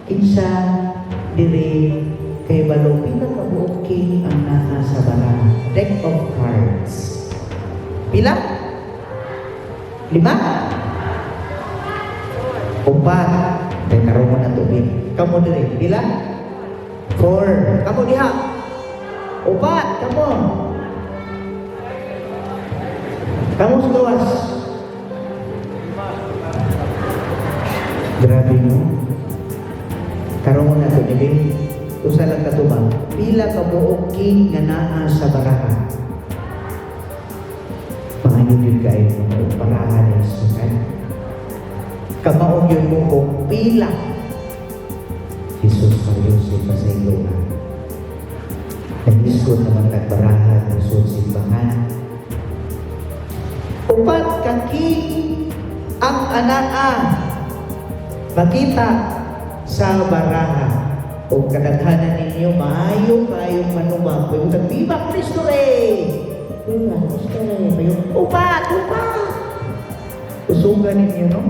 kinsa diri kay balo pinakabuok king ang naa sa baraha. Deck of cards. Pila? 5? 4. Kay karon mo na tubig. Kamu diri pila? 4. Kamu diha? 4. Kamu. Kamu sa luwas. Grabe mo. Karon mo na tubig. Usa lang katubang. Pila ka buok king nga naa sa baraha. Pangayon yun kayo mga baraha na isukan. Kamaon yun mo kung pila. Jesus Mario sa ilungan. Nag-iskot naman nagbaraha ng simbahan. 4 ka king ang anaa makita sa baraha. O kadaghanan ninyo, maayo kayong manumang. Pagkutang, Viva Cristo Rey! Viva Cristo Rey! Pagkutang, upat! Usugan ninyo, no?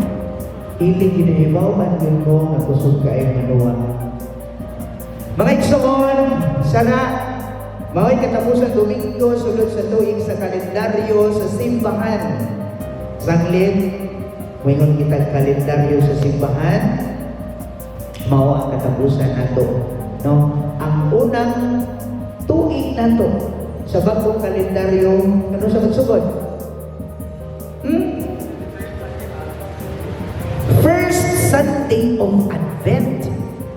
Hilig ginahibaw, manwin ko, na kusog kayong manumang. Mga igsoon, sana, mawa'y katapusan Domingo, sulod sa tuig sa kalendaryo sa simbahan. Sanglit, mayroon kitang kalendaryo sa simbahan, mao ang katapusan nato, no? Ang unang tuig nato sa bagong kalendaryo, ano sa magsugod? First Sunday of Advent.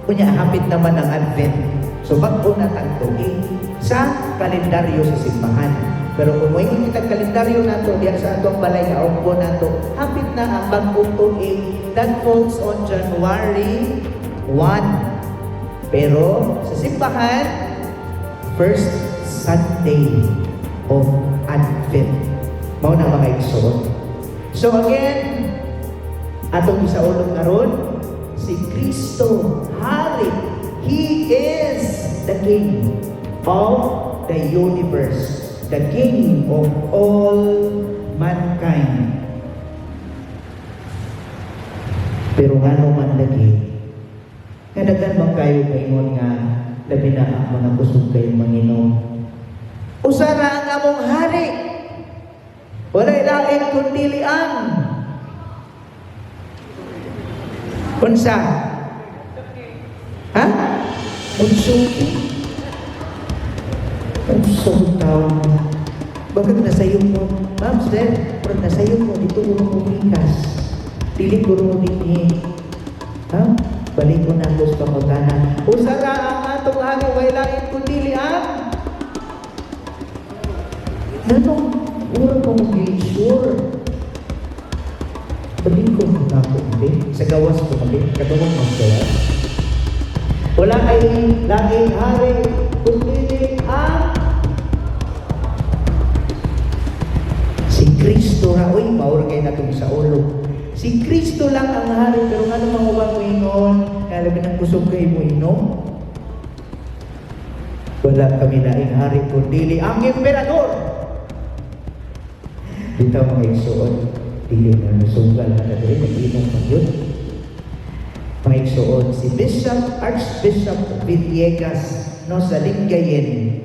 Kunya hapit naman ang Advent. So bago na tang tuig sa kalendaryo sa simbahan. Pero kung may kita kalendaryo nato diyan sa atong balay nga ugbo nato, hapit na ang bagong tuig. That falls on January 1. Pero sa simbahan, first Sunday of Advent. Mao na mga igsoon. So again, atong isaulog karon si Kristo, Hari. He is the King of the universe, the King of all mankind. Pero ngano man lagi, kadagan bang kayo kaingon nga labi na ang mga kusog kayong Manginoo. Usara ang among hari. Walay lain kundi ang unsa? Ha? Unsuki? Unsong tao. Bakit nasayo mo? Ma'am, sir, pero nasayo mo dito urong umikas. Dili ko rin din ha? Balik ko na gusto mo tanan. Usara ang atong hari, way lain kundi ang nanong urang ko mag-sure. Balik ko na ako hindi. Sa gawas ko hindi. Katulong mag-gawas. Wala ay laing hari kundi ang si Kristo ra. Uy, maura kayo na itong sa ulo. Si Kristo lang ang hari, pero nga naman ubang mo ingon, kalabi ng kusog kayo mo inom. Wala kami laing hari, kundi ang emperador. Dito mga igsoon, dili na nasugal na dali, nag-inom pa yun. Mga igsoon, si Archbishop Villegas, no, sa Lingayen,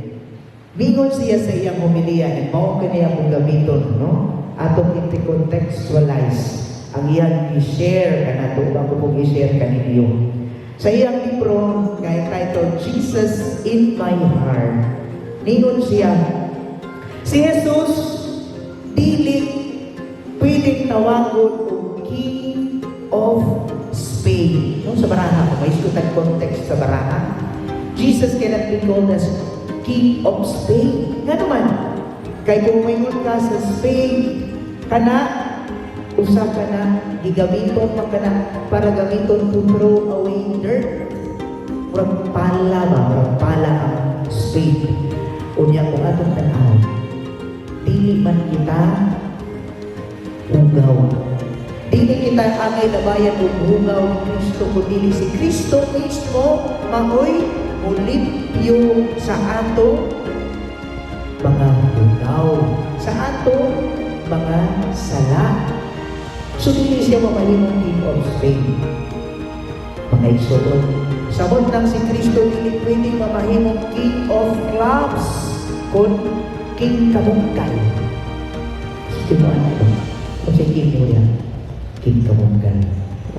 mingon siya sa iyang homilya, at mao kaniya kong gamiton, no? Atong i-contextualize ang iyang i-share ka na ito, bago kong i-share ka ninyo. Sa iyang libro, kaya title, Jesus in My Heart, ningon siya, si Jesus, dili pwedeng tawagon o King of Spain. No, sa baraha, kung may iskutan context sa baraha, Jesus cannot be called as King of Spain. Nga naman, kaya kung may ka sa Spain, kana, usa ka na, gigamiton pa ka na, para gamiton to throw away dirt. Urang pala ba? Urang pala ang Spain. Unya kung atong tanaw, dili man kita ugaw. Dili kita angay na bayan o ugaw ni Kristo, kundi si Kristo mismo, maoy, ulimpyo sa ato mga ugaw, sa ato mga sala. So, hindi siya mapahimong King of Spain. Mga igsoon, samot nang si Kristo dili pwedeng mamahimong king of clubs kon king kamungkay. Sige mo ano? O si king mo yan? King kamungkay.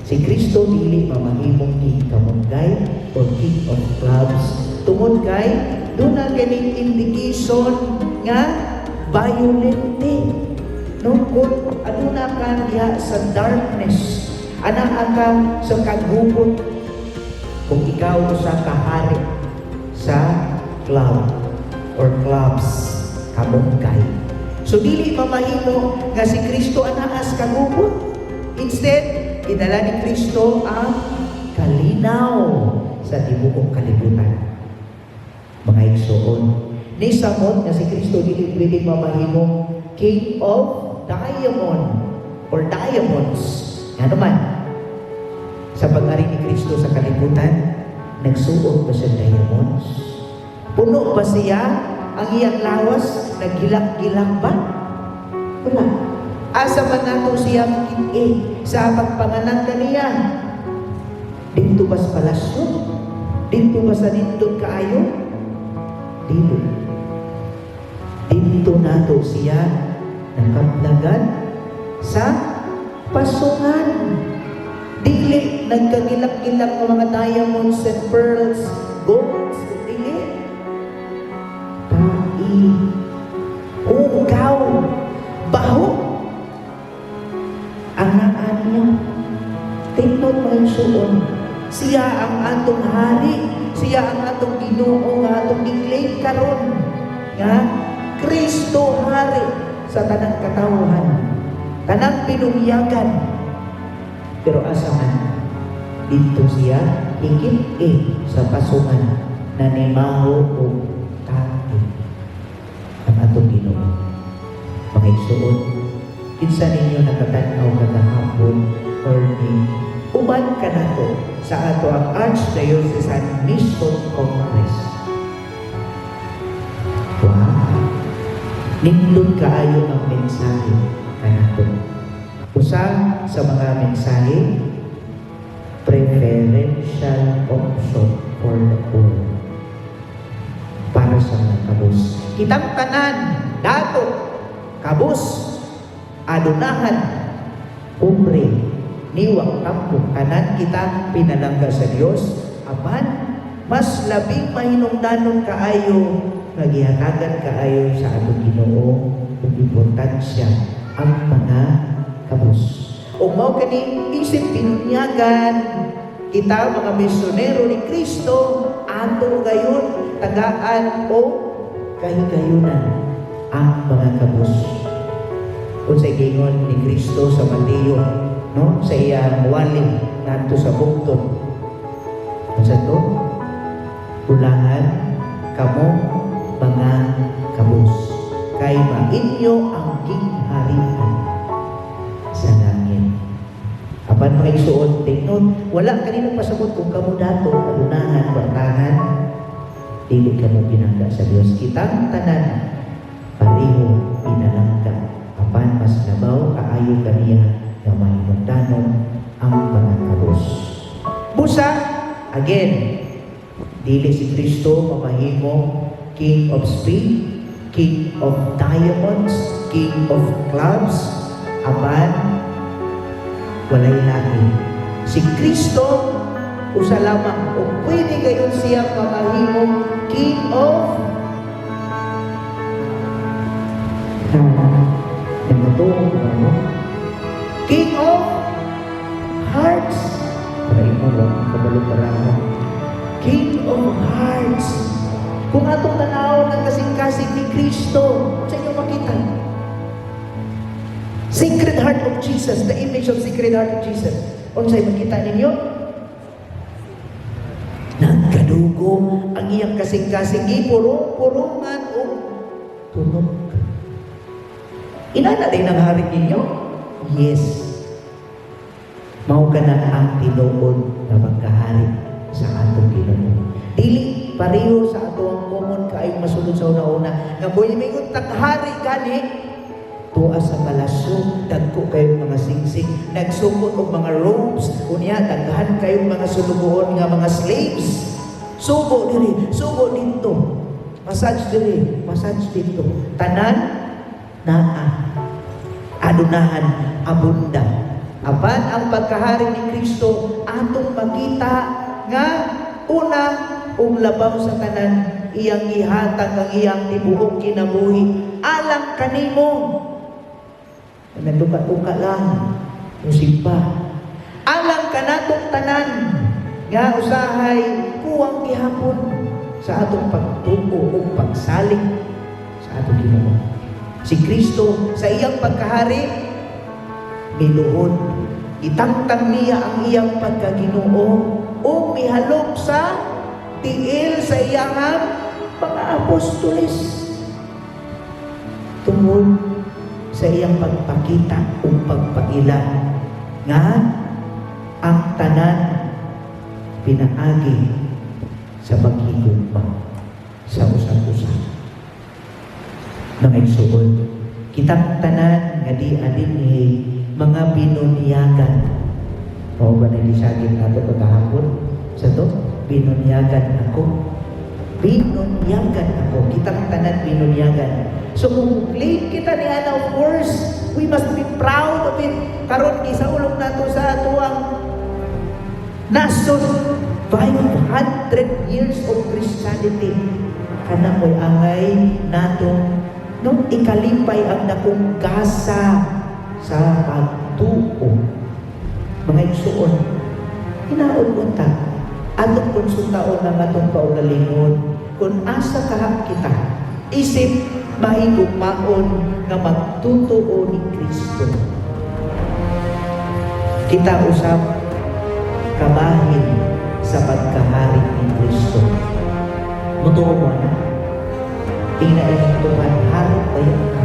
Si Kristo dili mamahimong king kamungkay o king of clubs. Tungod kay doon na ganing indication nga violente. No, kung aduna ka diha sa darkness, ana ka sa kagubot, kung ikaw sa kahari sa club or clubs, kamungkay. So dili mamahimo nga si Kristo anaas kagubot. Instead, idala ni Kristo ang kalinaw sa tibuok kalibutan. Mga igsoon, ni samot nga si Kristo dili pwedeng mamahimong king of diamond or diamonds. Ano man, sa pag-ari ni Kristo sa kalibutan, nagsuot ba siya diamonds? Puno ba siya ang iyang lawas? Naggilak-gilak ba? Wala. Asa man nato siya sa pagpanganak kaniya? Dito ba sa palasyo? Dito ba sa nindot kaayo? Dito. Dito nato siya nakapnagan sa pasungan. Dili nagkagilak-gilak ng mga diamonds and pearls, golds, dili. Tai, ugaw, baho. Ang naan niya, tingnan mo yung suon. Siya ang atong hari, siya ang atong Ginoo nga atong i-claim karon. Nga, Kristo hari sa tanang katawhan, tanang pinungyagan. Pero asaman, dito siya higit sa pasungan na nimaho o tae ang atong Ginoo. Mga igsoon, kinsa ninyo nakatanaw katahapon or ni uban ka na to sa ato ang Archdiocesan Mission Congress. Wow! Nindot kaayo ang mensahe kanato. Usa sa mga mensahe, preferential option for the poor. Para sa mga kabus. Kitang tanan, dato, kabus, adunahan, umre, niwang tampo, tanan kita pinalangga sa Dios, aban, mas labing mahinungdanon kaayo naghihatagan kaayo sa atong Ginoo ug importansya ang mga kabus. O mao kani isip pinunyagan kita mga misyonero ni Kristo ato gayon tagaan o kahigayunan ang mga kabus. Unsay gingon ni Kristo sa Mateo, no, sa iyang wali ngadto sa bukton. Unsa to? Ulangan kamo mga kabus, kay mainyo ang kingharian sa langit. Apan mga igsoon, tingnon, wala kanino pasabot kung kamo dato, alunahan, kwartahan, dili kamo pinangga sa Dios. Kitang tanan, pareho pinalangga. Apan mas labaw kaayo kaniya na mahimutanon ang mga kabus. Busa, again, dili si Kristo mamahimo King of Speed, King of Diamonds, King of Clubs, aban walay lahi. Si Kristo usa lamang o pwede gayon siya mamahimong King of King of Hearts. King of Hearts. Kung atong tanaw ng kasing-kasing ni Kristo, sa inyo makita. Sacred Heart of Jesus, the image of Sacred Heart of Jesus. Kung sa'yo makita ninyo, nagkadugo ang iyang kasing-kasing ipurong-purungan o tunog. Inana din ang hari ninyo? Yes. Mao ka na ang tinuod na magkahari sa atong Ginoo. Dili pareho sa ato ang common kaayong masulod sa una-una nga boy may utak hari gani tuwa sa palasyo, dagko kayong mga singsing, nagsukot og mga robes, unya daghan kayong mga sulugoon nga mga slaves. Sugo diri, sugo dito. Massage diri, massage dito. Tanan naa adunahan abunda. Apan ang pagkahari ni Kristo atong makita nga una ug labaw sa tanan iyang gihatag ang iyang tibuok kinabuhi alang kanimo. Nagduka-duka lang musibba alang kanatong tanan nga usahay kuwang gihapon sa atong pagtuo ug pagsalig sa atong Ginoo. Si Kristo sa iyang pagkahari miluhod, itangtang niya ang iyang pagkaginoo o mihalok sa tiil sa iyang mga apostoles tungod sa iyang pagpakita o pagpaila nga ang tanan pinaagi sa paghigugma sa usap-usap. Mga igsuon, kitang tanan nga di alinhi mga binunyagan. O ba na isagin nato pagkahapon sa to? Binunyagan ako. Binunyagan ako. Kitang tanan binunyagan. So kung claim kita niya, of course, we must be proud of it. Karon gisaulog nato sa atuang nason 500 years of Christianity. Kana mo'y angay natong nung ikalipay ang dakong gasa sa pagtuo. Mga igsuon, hinaon unta atong konsultaon ng atong kaugalingon kung asa kahap kita isip mahigugmaon nga magtutuo ni Kristo. Kita usap kabahin sa pagkahari ni Kristo. Mutuo mo na tingnan Tuhan harap kayo ka.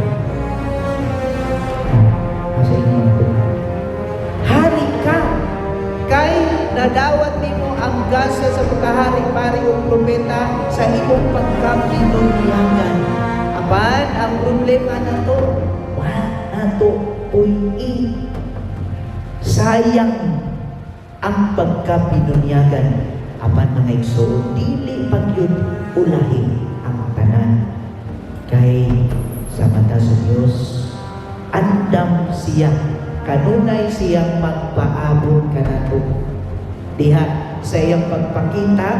Masa inyo mga Tuhan. Hari ka kay nadawat nimo ang gasa sa pagkahari pari o propeta sa imong pagkaginunyagan. Apan ang problema nato, wala nato uy sayang ang pagkabinunyagan. Apan mga igsoon, dili pagyud ulahin ang tanan. Kay sa mata sa Diyos, andam siya, kanunay siyang magpaabot kanato. Diha sa iyang pagpakita,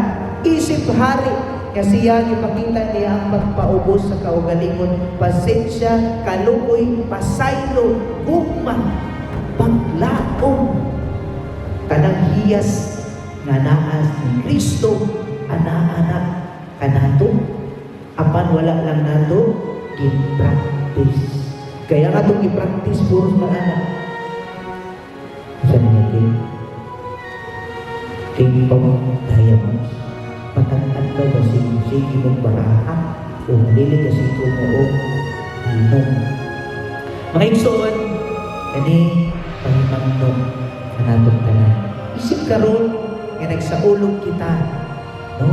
isip hari, kasi siya ipakita niya ang pagpaubos sa kaugalingon, pasensya, kaluoy, pasaylo, gugma, paglaom, kanang hiyas nga naas ni Kristo, ana-ana kanato. Apan wala lang nato i-practice. Kaya nga itong i-practice puros maanak. Sa nangyay king diamonds, patangkan ka ba sige mong baraha o malili kasi ito mo inom. Mga igsoon, kani pahimangnog kanatong tanan. Isip karon nga nagsaulog kita, no?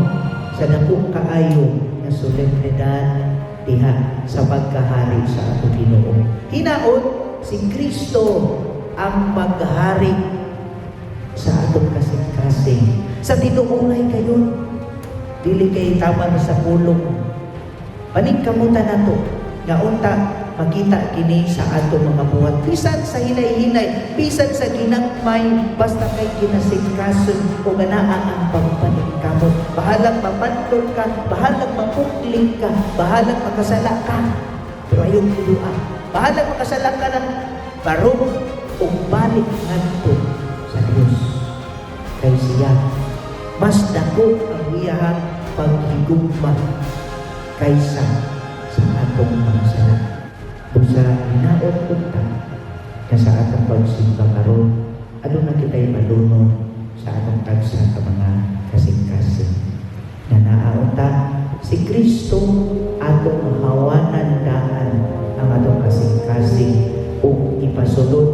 Sa dakong kaayo na solemnidad diha sa pagkahari sa ato Ginoo. Hinaot si Kristo ang maghari sa atong kasing-kasing. Sa tinuunay kayo, dili kay tama na sa pulong. Paningkamutan nato nga unta makita kini sa ato mga buhat. Bisan sa hinay-hinay, bisan sa ginagmay, basta kay kinasingkason o ganaan ang pagpaningkamot. Bahalang mapantol ka, bahalang mapukling ka, bahalang makasala ka. Pero ayaw kilua. Bahalang makasala ka ng barong o balik ngadto sa Diyos. Kay siya, mas dako ang iyahang paghigugma kaysa sa atong mga sala. Sa hinaot punta na sa atong pagsimba karon, ano na kita'y malunod sa atong tagsa sa mga kasing-kasing. Na naaunta, si Kristo atong hawanan daan ang atong kasing-kasing o ipasulod